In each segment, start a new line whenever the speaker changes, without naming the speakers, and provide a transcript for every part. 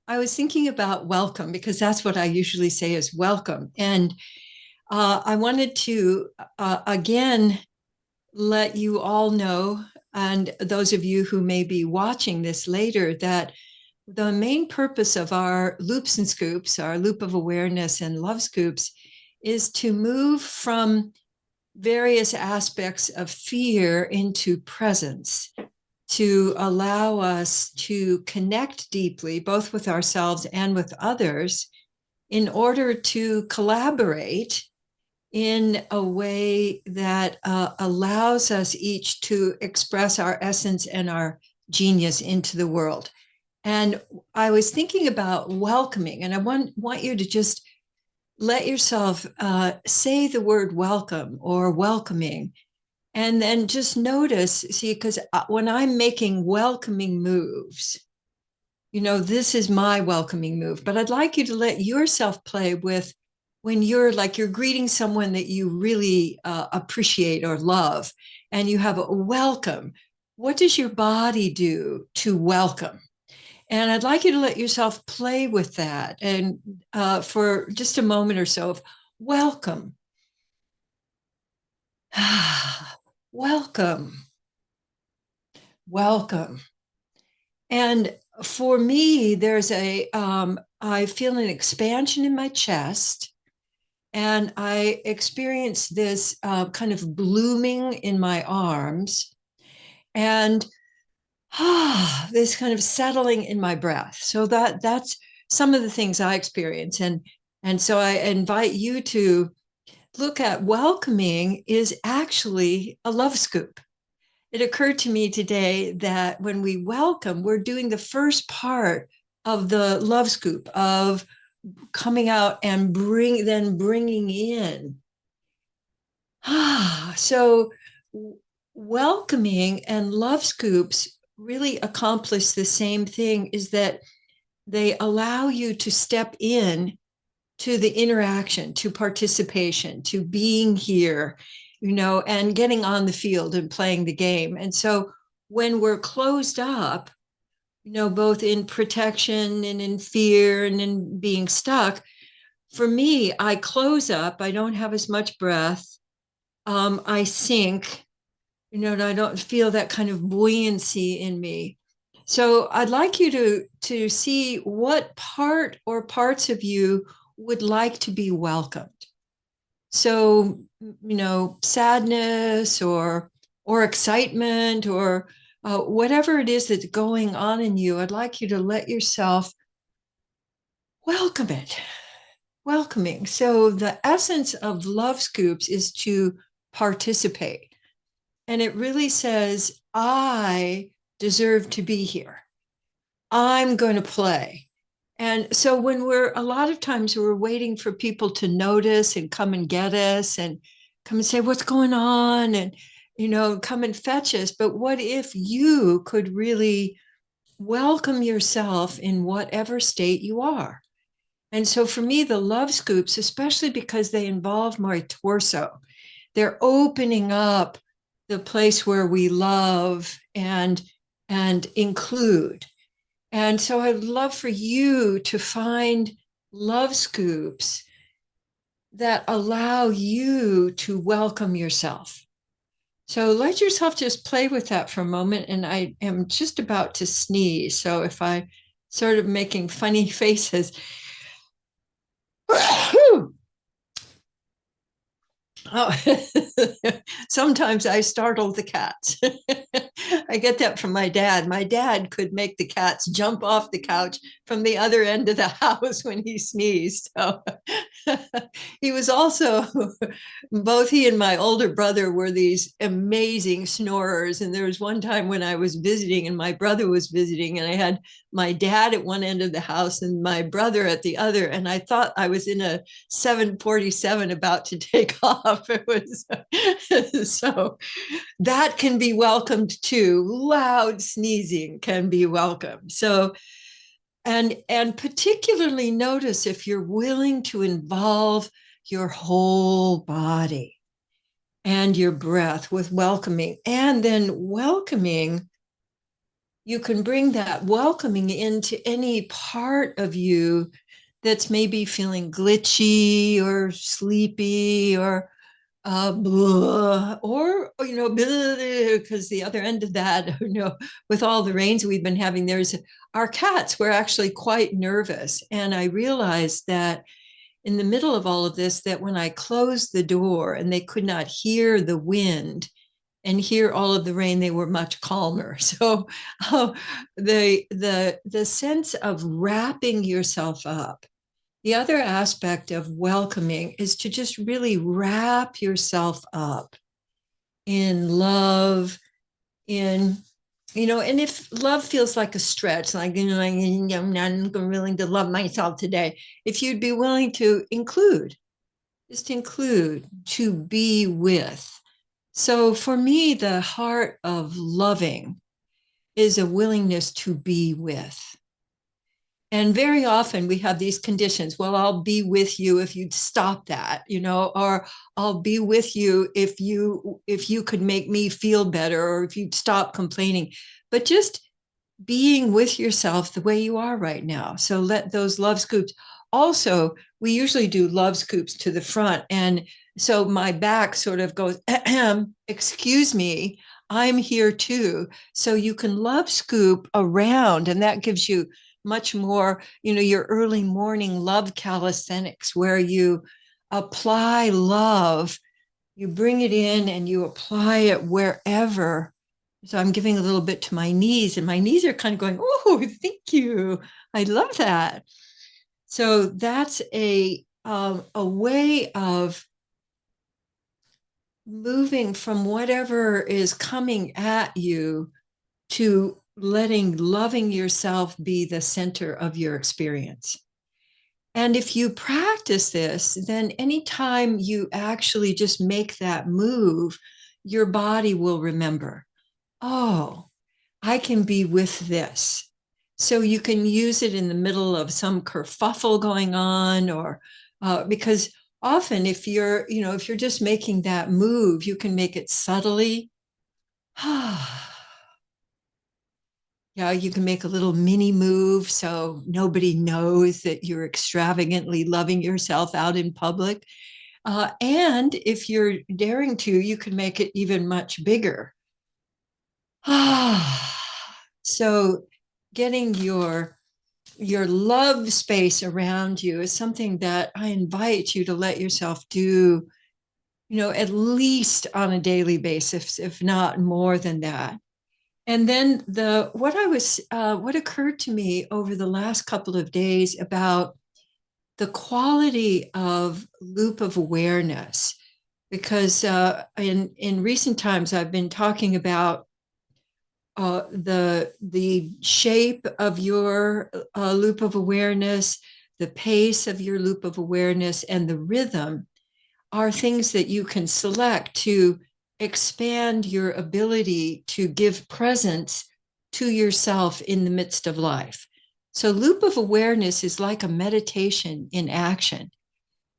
I was thinking about welcome because that's what I usually say is welcome. And I wanted to, again, let you all know, and those of you who may be watching this later, that the main purpose of our loops and scoops, our loop of awareness and love scoops, is to move from various aspects of fear into presence, to allow us to connect deeply, both with ourselves and with others, in order to collaborate in a way that allows us each to express our essence and our genius into the world. And I was thinking about welcoming, and I want you to just let yourself say the word welcome or welcoming, and then just notice, see, because when I'm making welcoming moves, this is my welcoming move, but I'd like you to let yourself play with when you're greeting someone that you really appreciate or love, and you have a welcome. What does your body do to welcome? And I'd like you to let yourself play with that and for just a moment or so of welcome. Welcome. Welcome. And for me, I feel an expansion in my chest, and I experience this kind of blooming in my arms, and this kind of settling in my breath. So that's some of the things I experience. And so I invite you to look at welcoming is actually a love scoop. It occurred to me today that when we welcome, we're doing the first part of the love scoop of coming out and bringing in. So welcoming and love scoops really accomplish the same thing, is that they allow you to step in to the interaction, to participation, to being here, and getting on the field and playing the game. And so when we're closed up, both in protection and in fear and in being stuck, for me, I close up, I don't have as much breath, I sink, and I don't feel that kind of buoyancy in me. So I'd like you to see what part or parts of you would like to be welcomed. So, sadness or excitement or whatever it is that's going on in you, I'd like you to let yourself welcome it. Welcoming. So the essence of love scoops is to participate. And it really says, I deserve to be here. I'm going to play. And so when a lot of times we're waiting for people to notice and come and get us and come and say, what's going on? And, come and fetch us. But what if you could really welcome yourself in whatever state you are? And so for me, the love scoops, especially because they involve my torso, they're opening up the place where we love and include. And so I'd love for you to find love scoops that allow you to welcome yourself. So let yourself just play with that for a moment. And I am just about to sneeze. So if I sort of making funny faces, oh, sometimes I startle the cats. I get that from my dad. My dad could make the cats jump off the couch from the other end of the house when he sneezed. So he was also, both he and my older brother were these amazing snorers. And there was one time when I was visiting and my brother was visiting, and I had my dad at one end of the house and my brother at the other. And I thought I was in a 747 about to take off. It was so that can be welcomed too. Loud sneezing can be welcome. So and particularly notice if you're willing to involve your whole body and your breath with welcoming, and then welcoming you can bring that welcoming into any part of you that's maybe feeling glitchy or sleepy or blah, or because the other end of that, with all the rains we've been having, there's our cats were actually quite nervous, and I realized that in the middle of all of this, that when I closed the door and they could not hear the wind and hear all of the rain, they were much calmer. So uh, the sense of wrapping yourself up. The other aspect of welcoming is to just really wrap yourself up in love, in, and if love feels like a stretch, like, I'm not willing to love myself today, if you'd be willing to include, to be with. So for me, the heart of loving is a willingness to be with. And very often we have these conditions. Well, I'll be with you if you'd stop that, or I'll be with you if you could make me feel better, or if you'd stop complaining. But just being with yourself the way you are right now. So let those love scoops. Also, we usually do love scoops to the front. And so my back sort of goes, excuse me, I'm here too. So you can love scoop around, and that gives you much more, your early morning love calisthenics, where you apply love, you bring it in and you apply it wherever. So I'm giving a little bit to my knees, and my knees are kind of going, oh, thank you. I love that. So that's a way of moving from whatever is coming at you to loving yourself be the center of your experience. And if you practice this, then anytime you actually just make that move, your body will remember, oh, I can be with this. So you can use it in the middle of some kerfuffle going on, or because often if you're just making that move, you can make it subtly. Yeah, you can make a little mini move so nobody knows that you're extravagantly loving yourself out in public. And if you're daring to, you can make it even much bigger. So getting your love space around you is something that I invite you to let yourself do, at least on a daily basis, if not more than that. And then what occurred to me over the last couple of days about the quality of loop of awareness, because in recent times I've been talking about the shape of your loop of awareness, the pace of your loop of awareness, and the rhythm are things that you can select to expand your ability to give presence to yourself in the midst of life. So, loop of awareness is like a meditation in action.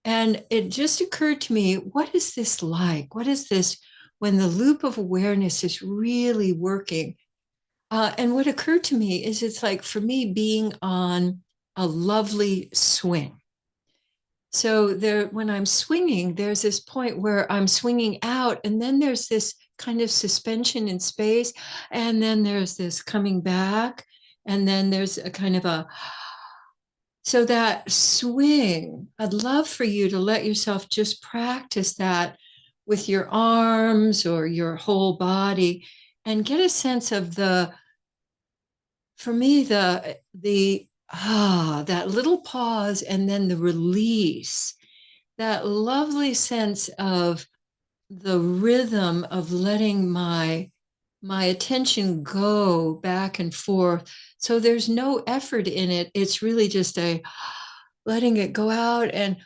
And it just occurred to me, what is this like? What is this when the loop of awareness is really working? And what occurred to me is it's like for me being on a lovely swing. So there, when I'm swinging, there's this point where I'm swinging out, and then there's this kind of suspension in space, and then there's this coming back, and then there's a kind of a, so that swing, I'd love for you to let yourself just practice that with your arms or your whole body, and get a sense of for me, that little pause and then the release, that lovely sense of the rhythm of letting my attention go back and forth. So there's no effort in it. It's really just a letting it go out and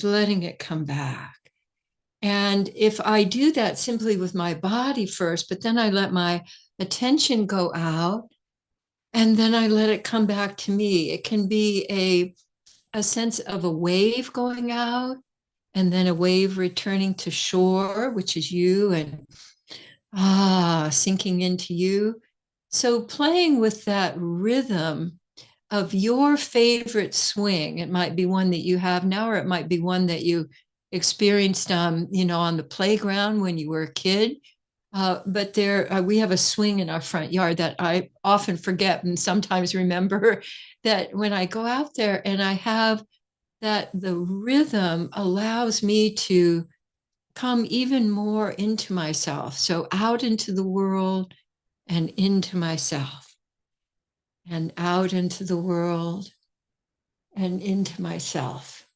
letting it come back. And if I do that simply with my body first, but then I let my attention go out, and then I let it come back to me, it can be a sense of a wave going out, and then a wave returning to shore, which is you, and sinking into you. So playing with that rhythm of your favorite swing, it might be one that you have now, or it might be one that you experienced, on the playground when you were a kid. But we have a swing in our front yard that I often forget and sometimes remember that when I go out there and I have that, the rhythm allows me to come even more into myself. So out into the world and into myself, and out into the world and into myself.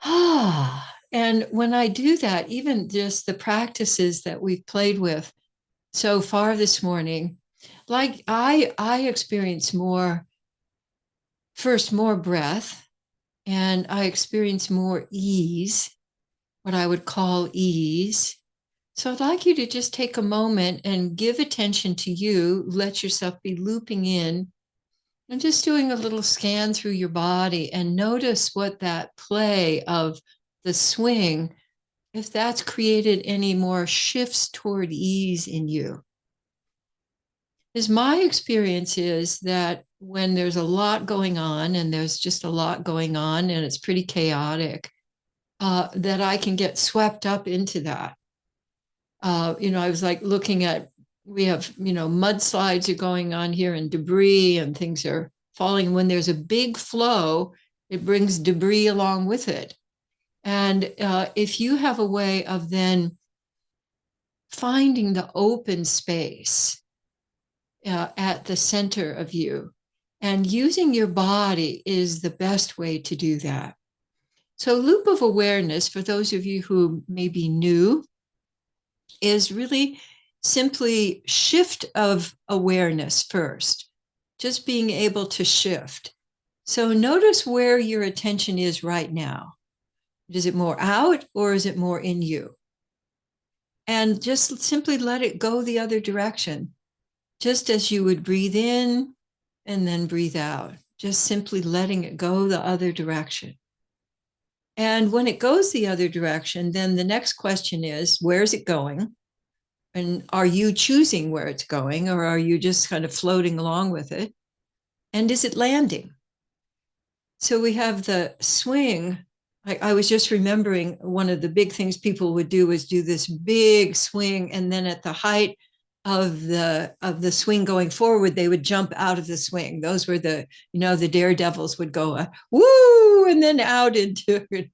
And when I do that, even just the practices that we've played with so far this morning, like I experience more breath, and I experience more ease, what I would call ease. So I'd like you to just take a moment and give attention to you, let yourself be looping in and just doing a little scan through your body and notice what that play of the swing, if that's created any more shifts toward ease in you. Because my experience is that when there's a lot going on, and there's just a lot going on and it's pretty chaotic, that I can get swept up into that. I was like looking at, we have, mudslides are going on here and debris and things are falling. When there's a big flow, it brings debris along with it. And if you have a way of then finding the open space at the center of you, and using your body is the best way to do that. So, loop of awareness, for those of you who may be new, is really simply shift of awareness first, just being able to shift. So notice where your attention is right now. Is it more out or is it more in you? And just simply let it go the other direction, just as you would breathe in and then breathe out, just simply letting it go the other direction. And when it goes the other direction, then the next question is, where is it going? And are you choosing where it's going, or are you just kind of floating along with it? And is it landing? So we have the swing. I was just remembering one of the big things people would do was do this big swing, and then at the height of the swing going forward, they would jump out of the swing. Those were the daredevils would go woo, and then out into it.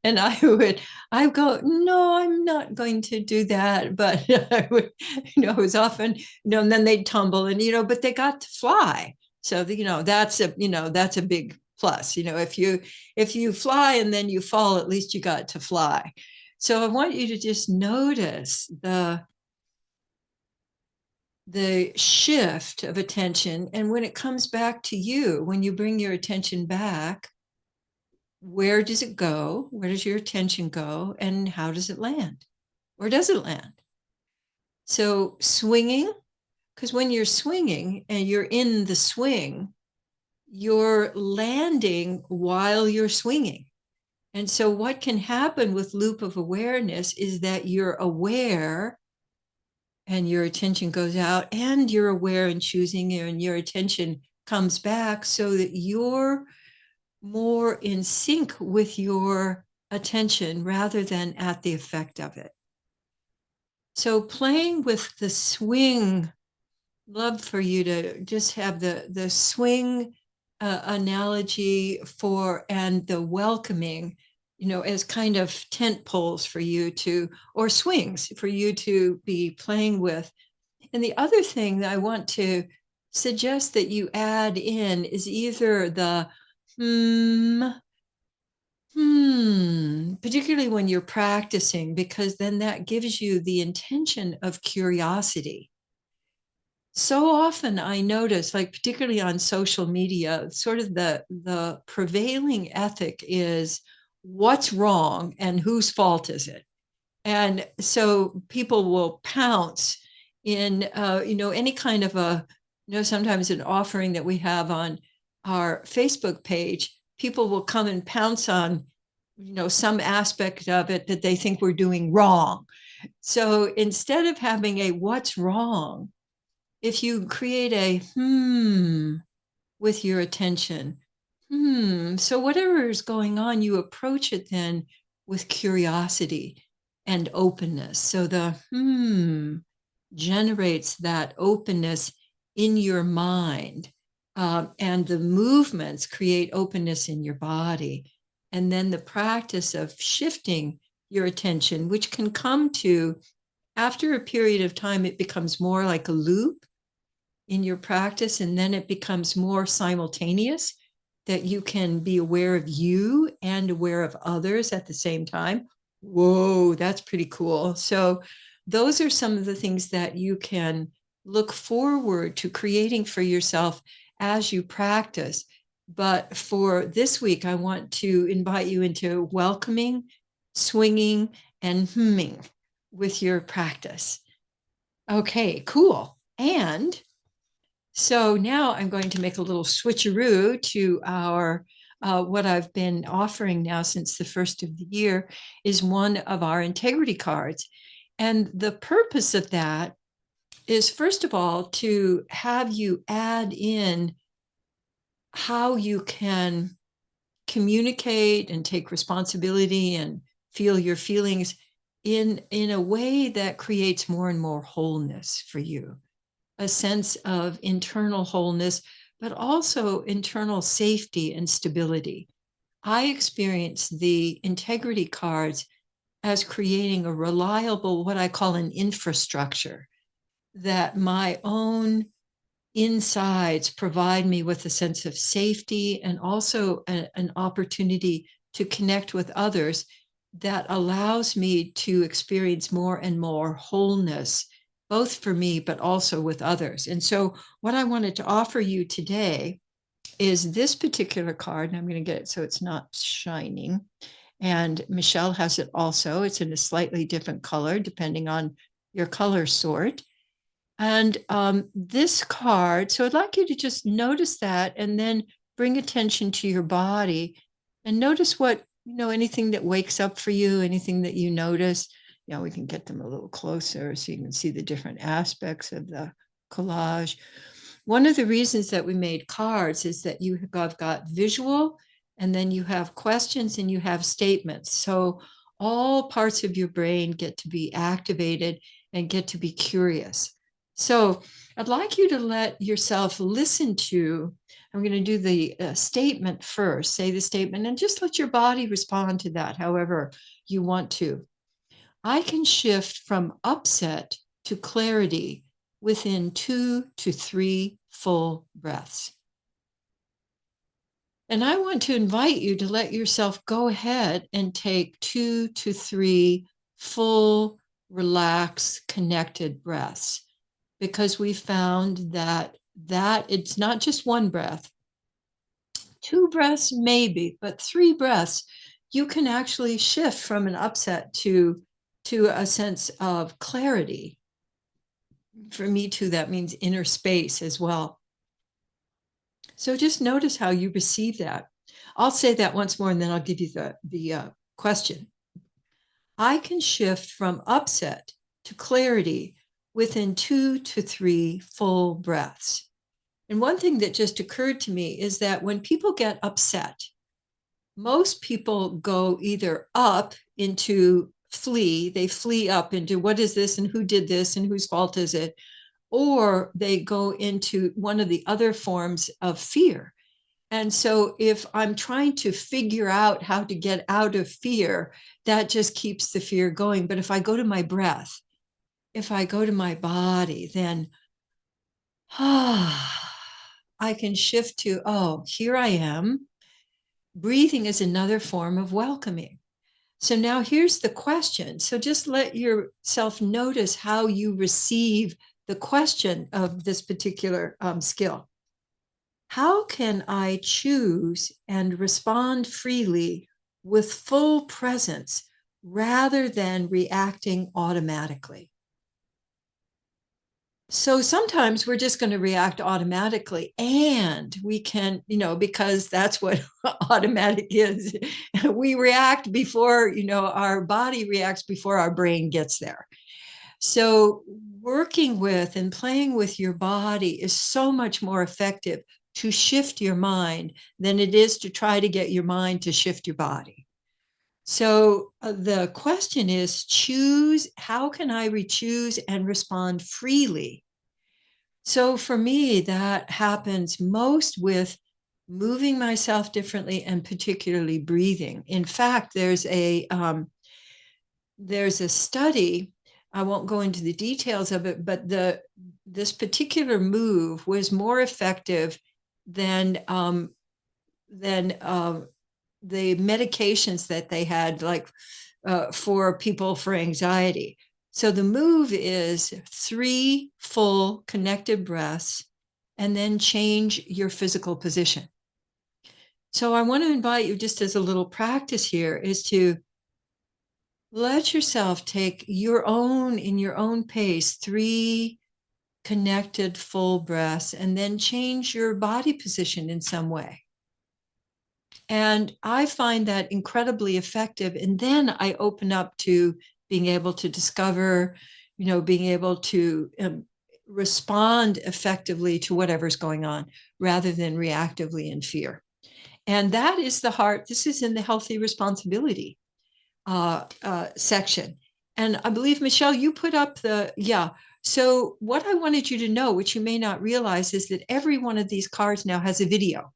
And I go, no, I'm not going to do that. But I would, it was often, and then they'd tumble, and but they got to fly. So that's a big plus. If you fly and then you fall, at least you got to fly. So I want you to just notice the shift of attention. And when it comes back to you, when you bring your attention back, where does it go? Where does your attention go? And how does it land? Where does it land? So swinging, because when you're swinging and you're in the swing, you're landing while you're swinging. And so what can happen with loop of awareness is that you're aware and your attention goes out, and you're aware and choosing, and your attention comes back so that you're more in sync with your attention rather than at the effect of it. So playing with the swing, love for you to just have the swing analogy for, and the welcoming, as kind of tent poles for you to, or swings for you to be playing with. And the other thing that I want to suggest that you add in is either the particularly when you're practicing, because then that gives you the intention of curiosity. So often I notice, like particularly on social media, sort of the prevailing ethic is what's wrong and whose fault is it? And so people will pounce in, any kind of sometimes an offering that we have on our Facebook page, people will come and pounce on, some aspect of it that they think we're doing wrong. So instead of having a what's wrong, if you create a with your attention, so whatever is going on, you approach it then with curiosity and openness. So the generates that openness in your mind, and the movements create openness in your body. And then the practice of shifting your attention, which can come to after a period of time, it becomes more like a loop in your practice, and then it becomes more simultaneous, that you can be aware of you and aware of others at the same time. Whoa, that's pretty cool. So those are some of the things that you can look forward to creating for yourself as you practice. But for this week, I want to invite you into welcoming, swinging, and humming with your practice. Okay, cool. And so now I'm going to make a little switcheroo to our what I've been offering now since the first of the year is one of our integrity cards. And the purpose of that is, first of all, to have you add in how you can communicate and take responsibility and feel your feelings in a way that creates more and more wholeness for you, a sense of internal wholeness, but also internal safety and stability. I experience the integrity cards as creating a reliable, what I call an infrastructure, that my own insides provide me with a sense of safety and also an opportunity to connect with others that allows me to experience more and more wholeness, both for me, but also with others. And so what I wanted to offer you today is this particular card, and I'm going to get it so it's not shining. And Michelle has it also. It's in a slightly different color, depending on your color sort. And this card, so I'd like you to just notice that and then bring attention to your body and notice what, anything that wakes up for you, anything that you notice. We can get them a little closer so you can see the different aspects of the collage. One of the reasons that we made cards is that you have got visual, and then you have questions and you have statements. So all parts of your brain get to be activated and get to be curious. So I'd like you to let yourself listen to, I'm going to do the statement first, say the statement, and just let your body respond to that however you want to. I can shift from upset to clarity within 2 to 3 full breaths. And I want to invite you to let yourself go ahead and take 2 to 3 full, relaxed, connected breaths, because we found that it's not just one breath, 2 breaths maybe, but 3 breaths, you can actually shift from an upset to a sense of clarity. For me too, that means inner space as well. So just notice how you receive that. I'll say that once more, and then I'll give you the question. I can shift from upset to clarity within 2 to 3 full breaths. And one thing that just occurred to me is that when people get upset, most people go either up into flee, they flee up into what is this and who did this and whose fault is it, or they go into one of the other forms of fear. And so if I'm trying to figure out how to get out of fear, that just keeps the fear going. But if I go to my breath, if I go to my body, then I can shift to, here I am. Breathing is another form of welcoming. So now here's the question. So just let yourself notice how you receive the question of this particular skill. How can I choose and respond freely with full presence rather than reacting automatically? So sometimes we're just going to react automatically, and we can, because that's what automatic is. We react before, our body reacts before our brain gets there. So working with and playing with your body is so much more effective to shift your mind than it is to try to get your mind to shift your body. So the question is, choose, how can I choose and respond freely? So for me, that happens most with moving myself differently and particularly breathing. In fact, there's a study. I won't go into the details of it, but this particular move was more effective than the medications that they had, like for people for anxiety. So the move is 3 full connected breaths and then change your physical position. So I want to invite you, just as a little practice here, is to let yourself take in your own pace, 3 connected full breaths, and then change your body position in some way. And I find that incredibly effective. And then I open up to being able to discover, being able to respond effectively to whatever's going on rather than reactively in fear. And that is the heart. This is in the healthy responsibility section. And I believe, Michelle, you put up yeah. So what I wanted you to know, which you may not realize, is that every one of these cards now has a video.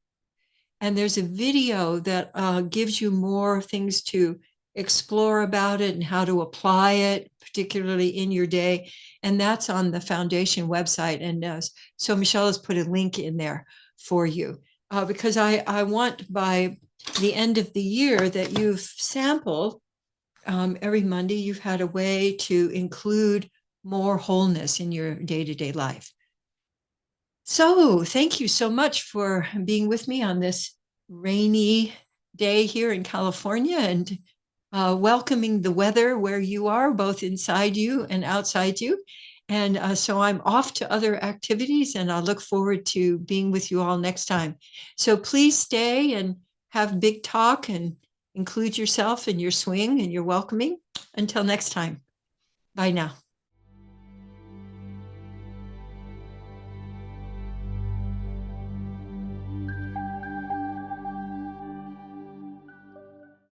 And there's a video that gives you more things to explore about it and how to apply it, particularly in your day. And that's on the foundation website. And so Michelle has put a link in there for you because I want by the end of the year that you've sampled every Monday, you've had a way to include more wholeness in your day-to-day life. So thank you so much for being with me on this rainy day here in California and welcoming the weather where you are, both inside you and outside you. And so I'm off to other activities, and I look forward to being with you all next time. So please stay and have big talk and include yourself in your swing and your welcoming. Until next time. Bye now.